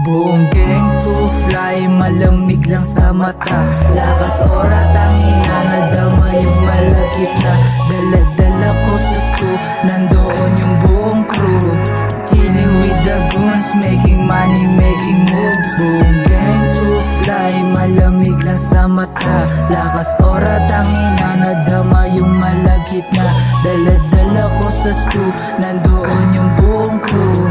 Buong gang to fly, malamig lang sa mata. Lakas ora, tangina, nadama yung malagit na. Dala-dala ko sa stu, nandoon yung buong crew. Chilling with the goons, making money, making moves. Buong gang to fly, malamig lang sa mata. Lakas ora, tangina, nadama yung malagit na. Dala-dala ko sa stu, nandoon yung buong crew.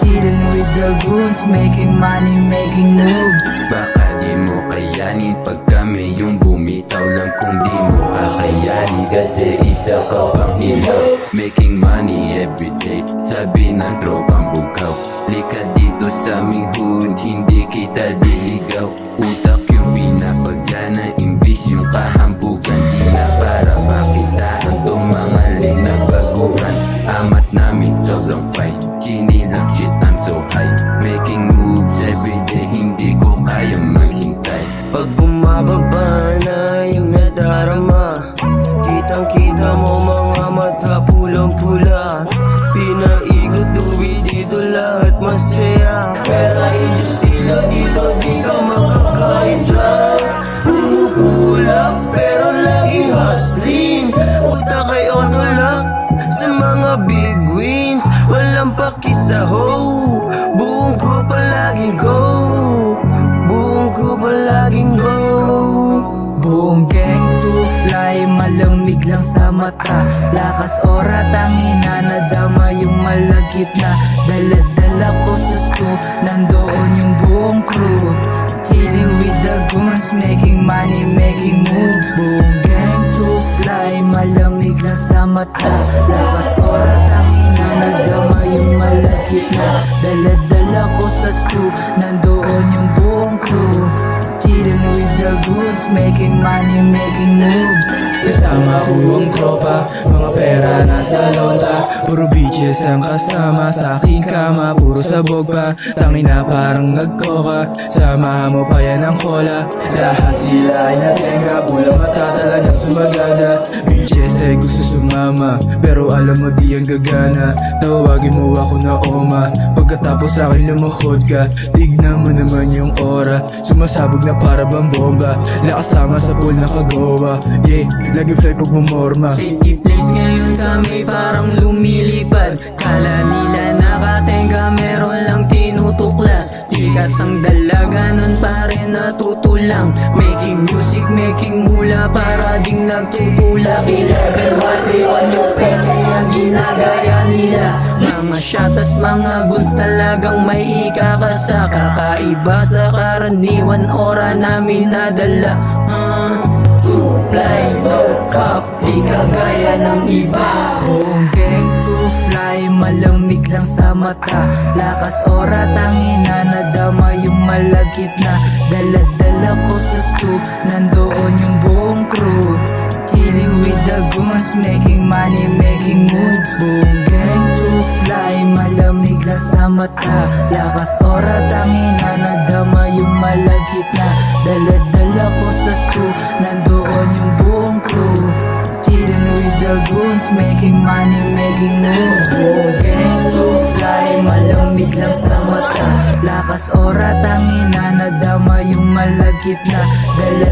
Chillin' with the goons, making money, making moves. Baka di mo kayanin pag kami yung bumitaw lang. Kung di mo kakayanin kasi isa ka pang hilaw. Making money everyday, sabi ng tropang bugaw. Lika dito sa aming hood, hindi kita diligaw. Utak yung pinapagana, imbis yung kahambugan. Di na para pakitaan tong mga lig na baguhan. Amat namin sobrang fine, chinilang shit, I'm so high. Making moves everyday, hindi ko kaya maghintay. Pag bumababa na yung nadarama, kitang-kita mo mga mata pulang-pula. Pinaikot tuwi dito lahat masaya. Pera i-estilo dito, di ka makakaisa. Pumupulap pero laging hustling. Utak ay autolock sa mga big wins. Walang pakisaho, buong crew palaging go. Buong crew palaging go. Buong gang to fly, malamig lang sa mata. Lakas ora, tangina, nadama yung malagit na. Dala-dala ko sa stu, nandoon yung buong crew. Chilling with the goons, making money, making moves. Buong gang to fly, malamig lang sa mata. Lakas ora, tangina, nadama yung malagit na. Dala-dala ko sa stu, nandoon yung buong crew. Chillin' with the goods, making money, making moves. Kasama ko ang tropa, mga pera nasa lota. Puro bitches ang kasama sa aking kama, puro sabog pa. Tangina parang nagkoka, samahan mo pa yan ang cola. Lahat sila ay natenga, pulang mata talagang sumagana. Bitches ay gusto sumama, pero alam mo di ang gagana. Tawagin mo ako na oma, pagkatapos sa akin lumuhod ka. Tignan mo naman yung aura, sumasabog na para bang bomba. Lakas tama sa pool na kagowa, yeah, lagi fly pag bumorma. Safety place ngayon kami parang lumilipad. Kala nila nakatenga, meron lang tinutuklas. Tikas ang dalaga, nun pa rin natutulang. Making music, making mula, para ding nagtutulak. 11 watts on your face, kaya ginagaya nila. Mga shatas, mga guns, talagang may ikakasa. Kakaiba sa karaniwan, ora namin nadala. Supply, no cap, di kagaya ng iba. Buong gang to fly, malamig lang sa mata. Lakas ora, tangina, nadama yung malagit na. Dala-dala ko sa stu, nandoon yung buong crew. Chilling with the goons, making money, making moves. Buong gang to fly, malamig lang sa mata. Lakas ora, tangina, nadama yung malagit na. Dala-dala ko sa stu, nandoon yung buong crew. Chillin' with the goons, making money, making moves. Buong gang to fly, malamig lang sa mata. Lakas ora, tangina, nadama yung malagit na. Dala